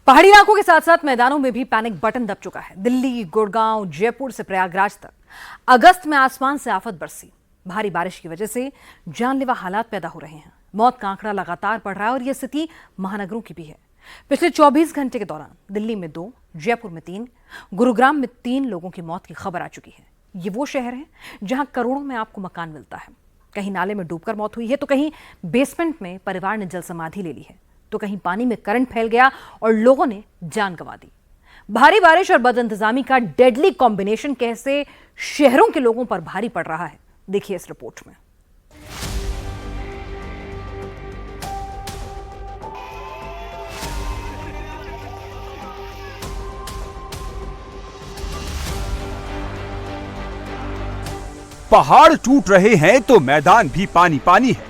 पहाड़ी इलाकों के साथ साथ मैदानों में भी पैनिक बटन दब चुका है। दिल्ली, गुड़गांव, जयपुर से प्रयागराज तक अगस्त में आसमान से आफत बरसी। भारी बारिश की वजह से जानलेवा हालात पैदा हो रहे हैं। मौत का आंकड़ा लगातार बढ़ रहा है और यह स्थिति महानगरों की भी है। पिछले 24 घंटे के दौरान दिल्ली में 2, जयपुर में 3, गुरुग्राम में 3 लोगों की मौत की खबर आ चुकी है। ये वो शहर है जहां करोड़ों में आपको मकान मिलता है। कहीं नाले में डूबकर मौत हुई है, तो कहीं बेसमेंट में परिवार ने जल समाधि ले ली है, तो कहीं पानी में करंट फैल गया और लोगों ने जान गंवा दी। भारी बारिश और बदइंतजामी का डेडली कॉम्बिनेशन कैसे शहरों के लोगों पर भारी पड़ रहा है, देखिए इस रिपोर्ट में। पहाड़ टूट रहे हैं तो मैदान भी पानी पानी है।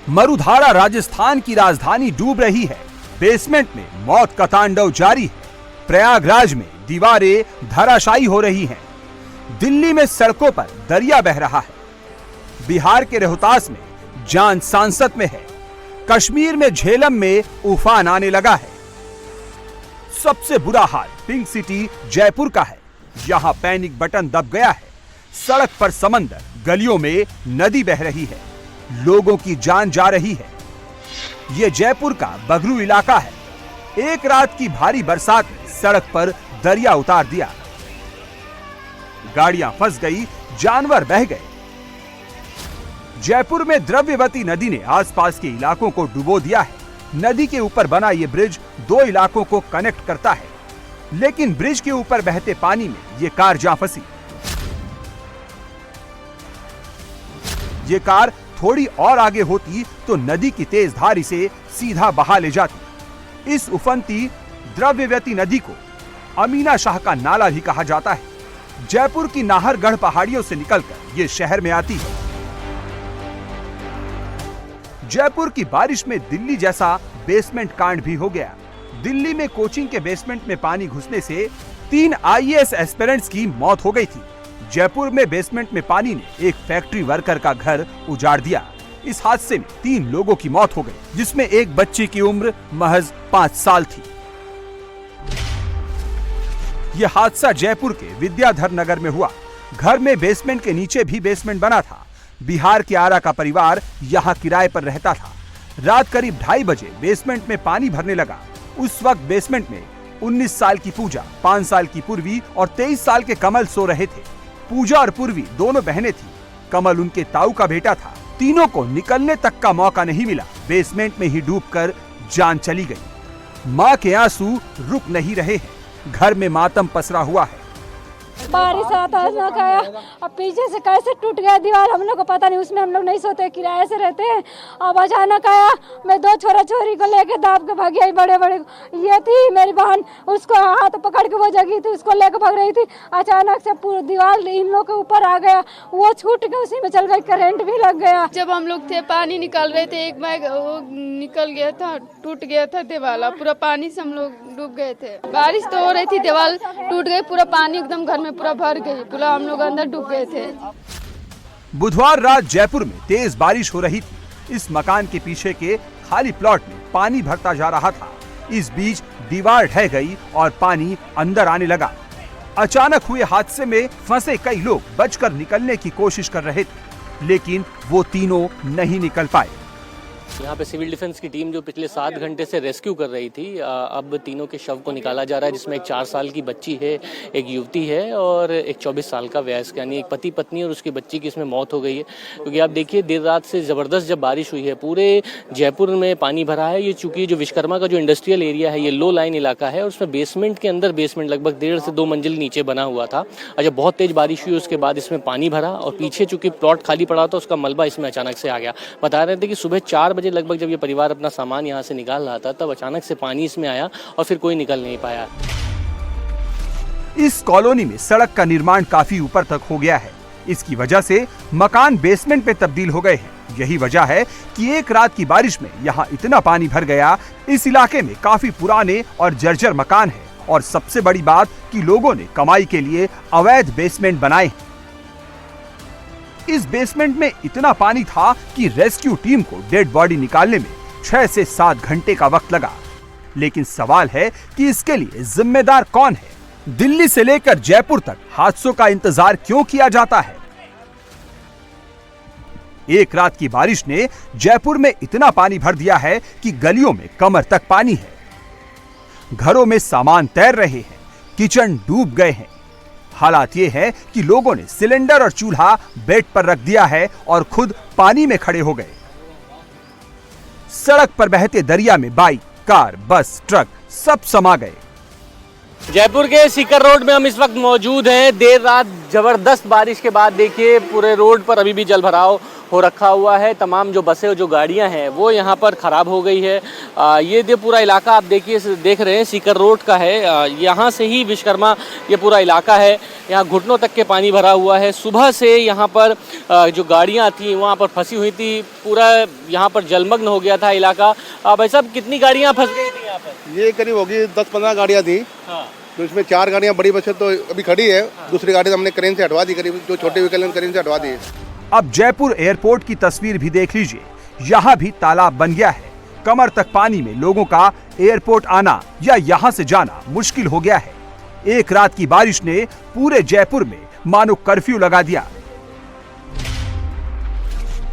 मरुधारा राजस्थान की राजधानी डूब रही है। बेसमेंट में मौत का तांडव जारी है। प्रयागराज में दीवारें धराशायी हो रही हैं। दिल्ली में सड़कों पर दरिया बह रहा है। बिहार के रोहतास में जान सांसत में है। कश्मीर में झेलम में उफान आने लगा है। सबसे बुरा हाल पिंक सिटी जयपुर का है। यहाँ पैनिक बटन दब गया है। सड़क पर समंदर, गलियों में नदी बह रही है। लोगों की जान जा रही है। ये जयपुर का बगरू इलाका है। एक रात की भारी बरसात ने सड़क पर दरिया उतार दिया। गाड़ियां फंस गई, जानवर बह गए। जयपुर में द्रव्यवती नदी ने आसपास के इलाकों को डुबो दिया है। नदी के ऊपर बना ये ब्रिज 2 इलाकों को कनेक्ट करता है, लेकिन ब्रिज के ऊपर बहते पानी में ये कार जा फंसी। ये कार थोड़ी और आगे होती तो नदी की तेज धार इसे सीधा बहा ले जाती। इस उफनती द्रव्यवती नदी को अमीना शाह का नाला भी कहा जाता है। जयपुर की नाहरगढ़ पहाड़ियों से निकलकर ये शहर में आती है। जयपुर की बारिश में दिल्ली जैसा बेसमेंट कांड भी हो गया। दिल्ली में कोचिंग के बेसमेंट में पानी घुसने से 3 IAS एस्पिरेंट्स की मौत हो गई थी। जयपुर में बेसमेंट में पानी ने एक फैक्ट्री वर्कर का घर उजाड़ दिया। इस हादसे में 3 लोगों की मौत हो गई, जिसमें एक बच्ची की उम्र महज 5 साल थी। यह हादसा जयपुर के विद्याधर नगर में हुआ। घर में बेसमेंट के नीचे भी बेसमेंट बना था। बिहार के आरा का परिवार यहाँ किराए पर रहता था। रात करीब 2:30 बजे बेसमेंट में पानी भरने लगा। उस वक्त बेसमेंट में 19 साल की पूजा, 5 साल की पूर्वी और 23 साल के कमल सो रहे थे। पूजा और पूर्वी दोनों बहनें थी। कमल उनके ताऊ का बेटा था। तीनों को निकलने तक का मौका नहीं मिला। बेसमेंट में ही डूबकर जान चली गई। मां के आंसू रुक नहीं रहे हैं। घर में मातम पसरा हुआ है। बारिश आता है गया, अब पीछे से कैसे टूट गया दीवार, हम लोग को पता नहीं। उसमें हम लोग नहीं सोते, किराए से रहते हैं। अब अचानक आया, मैं 2 छोरा छोरी को लेके दाब के भागी आई। बड़े बड़े ये थी मेरी बहन, उसको हाथ पकड़ के वो जगी थी, उसको लेके भाग रही थी। अचानक से पूरी दीवार इन लोग के ऊपर आ गया, वो छूट के उसी में चल गई, करंट भी लग गया। जब हम लोग थे पानी निकाल रहे थे, एक बैग वो निकल गया था, टूट गया था दीवार। पूरा पानी से हम लोग डूब गए थे। बारिश तो हो रही थी, दीवार टूट गई, पूरा पानी एकदम घर में पूरा भर गई, पूरा हम लोग अंदर डूब गए थे। बुधवार रात जयपुर में तेज बारिश हो रही थी। इस मकान के पीछे के खाली प्लॉट में पानी भरता जा रहा था। इस बीच दीवार ढह गई और पानी अंदर आने लगा। अचानक हुए हादसे में फंसे कई लोग बचकर निकलने की कोशिश कर रहे थे, लेकिन वो तीनों नहीं निकल पाए। यहाँ पे सिविल डिफेंस की टीम जो पिछले 7 घंटे से रेस्क्यू कर रही थी, अब तीनों के शव को निकाला जा रहा है, जिसमें एक 4 साल की बच्ची है, एक युवती है और एक 24 साल का वयस्क, यानी एक पति पत्नी और उसकी बच्ची की इसमें मौत हो गई है। क्योंकि आप देखिए देर रात से जबरदस्त जब बारिश हुई है, पूरे जयपुर में पानी भरा है। ये चूंकि जो विश्वकर्मा का जो इंडस्ट्रियल एरिया है, ये लो लाइन इलाका है और उसमें बेसमेंट के अंदर बेसमेंट लगभग 1.5 से 2 मंजिल नीचे बना हुआ था। और जब बहुत तेज बारिश हुई उसके बाद इसमें पानी भरा और पीछे चूंकि प्लॉट खाली पड़ा था, उसका मलबा इसमें अचानक से आ गया। बता रहे थे कि सुबह 4 बजे लगभग जब ये परिवार अपना सामान यहाँ से निकाल रहा था, तब अचानक से पानी इसमें आया और फिर कोई निकल नहीं पाया। इस कॉलोनी में सड़क का निर्माण काफी ऊपर तक हो गया है। इसकी वजह से मकान बेसमेंट में तब्दील हो गए हैं। यही वजह है कि एक रात की बारिश में यहाँ इतना पानी भर गया। इस इलाके में काफी पुराने और जर्जर मकान है और सबसे बड़ी बात कि लोगों ने कमाई के लिए अवैध बेसमेंट बनाए। इस बेसमेंट में इतना पानी था कि रेस्क्यू टीम को डेड बॉडी निकालने में 6 से 7 घंटे का वक्त लगा। लेकिन सवाल है कि इसके लिए जिम्मेदार कौन है? दिल्ली से लेकर जयपुर तक हादसों का इंतजार क्यों किया जाता है? एक रात की बारिश ने जयपुर में इतना पानी भर दिया है कि गलियों में कमर तक पानी है। घरों में सामान तैर रहे हैं, किचन डूब गए हैं। हालात ये है कि लोगों ने सिलेंडर और चूल्हा बेड पर रख दिया है और खुद पानी में खड़े हो गए। सड़क पर बहते दरिया में बाइक, कार, बस, ट्रक सब समा गए। जयपुर के सीकर रोड में हम इस वक्त मौजूद हैं। देर रात जबरदस्त बारिश के बाद देखिए पूरे रोड पर अभी भी जल भराव हो रखा हुआ है। तमाम जो बसें जो गाड़ियां हैं वो यहाँ पर खराब हो गई है। ये जो पूरा इलाका आप देख रहे हैं सीकर रोड का है। यहाँ से ही विश्वकर्मा ये पूरा इलाका है। यहाँ घुटनों तक के पानी भरा हुआ है। सुबह से यहाँ पर जो गाड़ियाँ थी वहाँ पर फंसी हुई थी। पूरा यहाँ पर जलमग्न हो गया था इलाका। भाई साहब कितनी गाड़ियाँ फंस गई थी यहाँ पर? ये करीब होगी 10-15 गाड़ियाँ थी। हाँ। तो इसमें 4 गाड़ियाँ बड़ी बसें तो अभी खड़ी है। दूसरी गाड़ी तो हमने क्रेन से हटवा दी, करीब जो छोटे व्हीकल क्रेन से हटवा दी। अब जयपुर एयरपोर्ट की तस्वीर भी देख लीजिए। यहाँ भी तालाब बन गया है। कमर तक पानी में लोगों का एयरपोर्ट आना या यहाँ से जाना मुश्किल हो गया है। एक रात की बारिश ने पूरे जयपुर में मानो कर्फ्यू लगा दिया।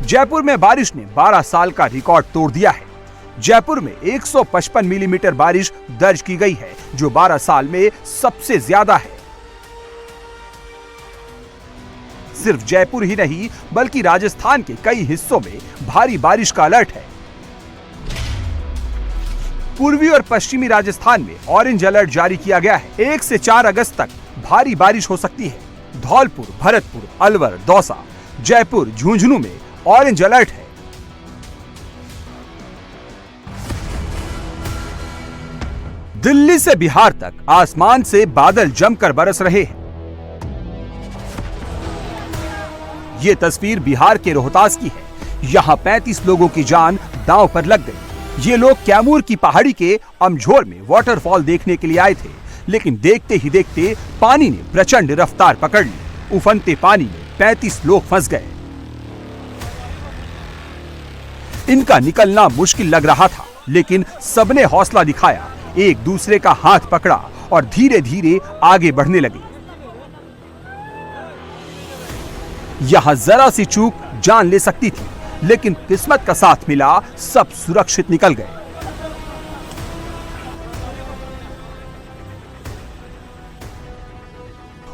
जयपुर में बारिश ने 12 साल का रिकॉर्ड तोड़ दिया है। जयपुर में 155 मिलीमीटर बारिश दर्ज की गई है, जो 12 साल में सबसे ज्यादा है। सिर्फ जयपुर ही नहीं बल्कि राजस्थान के कई हिस्सों में भारी बारिश का अलर्ट है। पूर्वी और पश्चिमी राजस्थान में ऑरेंज अलर्ट जारी किया गया है। 1 से 4 अगस्त तक भारी बारिश हो सकती है। धौलपुर, भरतपुर, अलवर, दौसा, जयपुर, झुंझुनू में ऑरेंज अलर्ट है। दिल्ली से बिहार तक आसमान से बादल जमकर बरस रहे हैं। ये तस्वीर बिहार के रोहतास की है। यहाँ 35 लोगों की जान दांव पर लग गई। ये लोग कैमूर की पहाड़ी के अमझोर में वाटरफॉल देखने के लिए आए थे, लेकिन देखते ही देखते पानी ने प्रचंड रफ्तार पकड़ ली। उफनते पानी में 35 लोग फंस गए। इनका निकलना मुश्किल लग रहा था, लेकिन सबने हौसला दिखाया, एक दूसरे का हाथ पकड़ा और धीरे धीरे आगे बढ़ने लगे। यहां जरा सी चूक जान ले सकती थी, लेकिन किस्मत का साथ मिला, सब सुरक्षित निकल गए।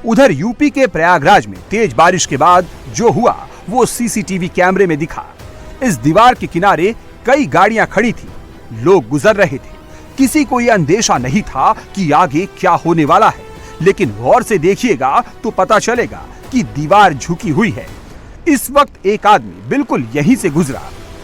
उधर यूपी के प्रयागराज में तेज बारिश के बाद जो हुआ वो सीसीटीवी कैमरे में दिखा। इस दीवार के किनारे कई गाड़ियां खड़ी थी, लोग गुजर रहे थे। किसी को यह अंदेशा नहीं था कि आगे क्या होने वाला है, लेकिन गौर से देखिएगा तो पता चलेगा कि दीवार झुकी हुई है। इस वक्त एक आदमी बिल्कुल यहीं से गुजरा।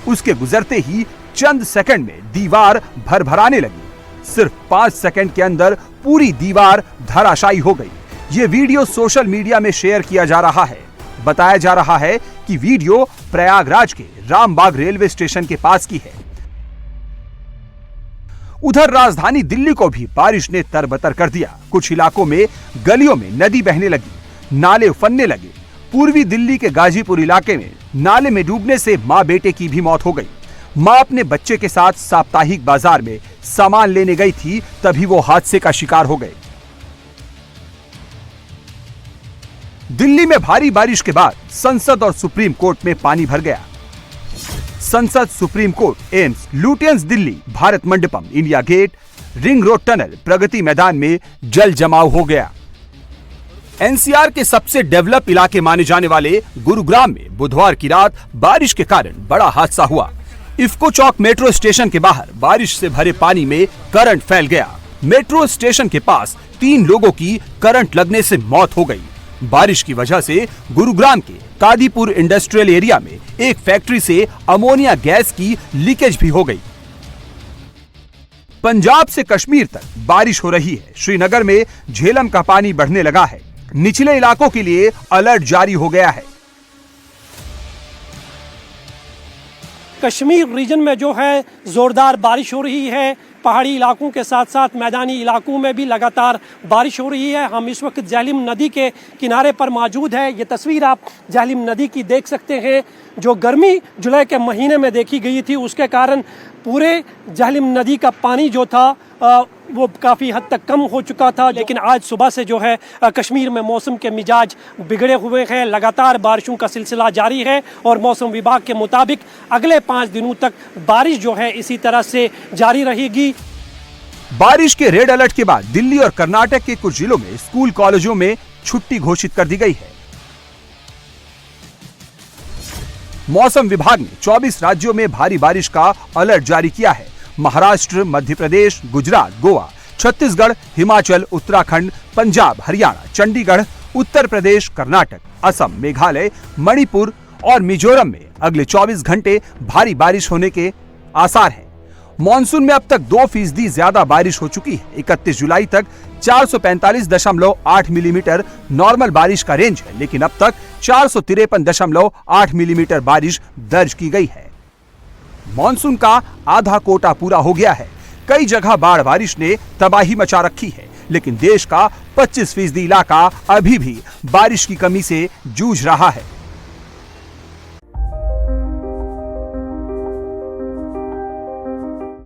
उसके गुजरते ही चंद सेकंड में दीवार भरभराने लगी। सिर्फ 5 सेकंड के अंदर पूरी दीवार धराशायी हो गई। ये वीडियो सोशल मीडिया में शेयर किया जा रहा है। बताया जा रहा है कि वीडियो प्रयागराज के रामबाग रेलवे स्टेशन के पास की है। उधर राजधानी दिल्ली को भी बारिश ने तरबतर कर दिया। कुछ इलाकों में गलियों में नदी बहने लगी, नाले उफनने लगे। पूर्वी दिल्ली के गाजीपुर इलाके में नाले में डूबने से मां बेटे की भी मौत हो गई। मां अपने बच्चे के साथ साप्ताहिक बाजार में सामान लेने गई थी, तभी वो हादसे का शिकार हो गए। दिल्ली में भारी बारिश के बाद संसद और सुप्रीम कोर्ट में पानी भर गया। संसद, supreme court, AIIMS, Lutyens Delhi, Bharat Mandapam, India Gate, ring road tunnel, Pragati Maidan में जल जमाव हो गया। एनसीआर के सबसे डेवलप इलाके माने जाने वाले गुरुग्राम में बुधवार की रात बारिश के कारण बड़ा हादसा हुआ। इफ्को चौक मेट्रो स्टेशन के बाहर बारिश से भरे पानी में करंट फैल गया। मेट्रो स्टेशन के पास 3 लोगों की करंट लगने से मौत हो गई। बारिश की वजह से गुरुग्राम के कादीपुर इंडस्ट्रियल एरिया में एक फैक्ट्री से अमोनिया गैस की लीकेज भी हो गई। पंजाब से कश्मीर तक बारिश हो रही है। श्रीनगर में झेलम का पानी बढ़ने लगा है। निचले इलाकों के लिए अलर्ट जारी हो गया है। कश्मीर रीजन में जो है जोरदार बारिश हो रही है। पहाड़ी इलाकों के साथ साथ मैदानी इलाकों में भी लगातार बारिश हो रही है। हम इस वक्त झेलम नदी के किनारे पर मौजूद है। ये तस्वीर आप झेलम नदी की देख सकते हैं। जो गर्मी जुलाई के महीने में देखी गई थी, उसके कारण पूरे झेलम नदी का पानी जो था वो काफ़ी हद तक कम हो चुका था, लेकिन आज सुबह से जो है कश्मीर में मौसम के मिजाज बिगड़े हुए हैं। लगातार बारिशों का सिलसिला जारी है और मौसम विभाग के मुताबिक अगले 5 दिनों तक बारिश जो है इसी तरह से जारी रहेगी। बारिश के रेड अलर्ट के बाद दिल्ली और कर्नाटक के कुछ जिलों में स्कूल कॉलेजों में छुट्टी घोषित कर दी गई है। मौसम विभाग ने 24 राज्यों में भारी बारिश का अलर्ट जारी किया है। महाराष्ट्र, मध्य प्रदेश, गुजरात, गोवा, छत्तीसगढ़, हिमाचल, उत्तराखंड, पंजाब, हरियाणा, चंडीगढ़, उत्तर प्रदेश, कर्नाटक, असम, मेघालय, मणिपुर और मिजोरम में अगले 24 घंटे भारी बारिश होने के आसार हैं। मॉनसून में अब तक 2% ज्यादा बारिश हो चुकी है। 31 जुलाई तक 445.8 मिलीमीटर नॉर्मल बारिश का रेंज है, लेकिन अब तक 453.8 मिलीमीटर बारिश दर्ज की गई है। मॉनसून का आधा कोटा पूरा हो गया है। कई जगह बाढ़ बारिश ने तबाही मचा रखी है, लेकिन देश का 25% इलाका अभी भी बारिश की कमी से जूझ रहा है।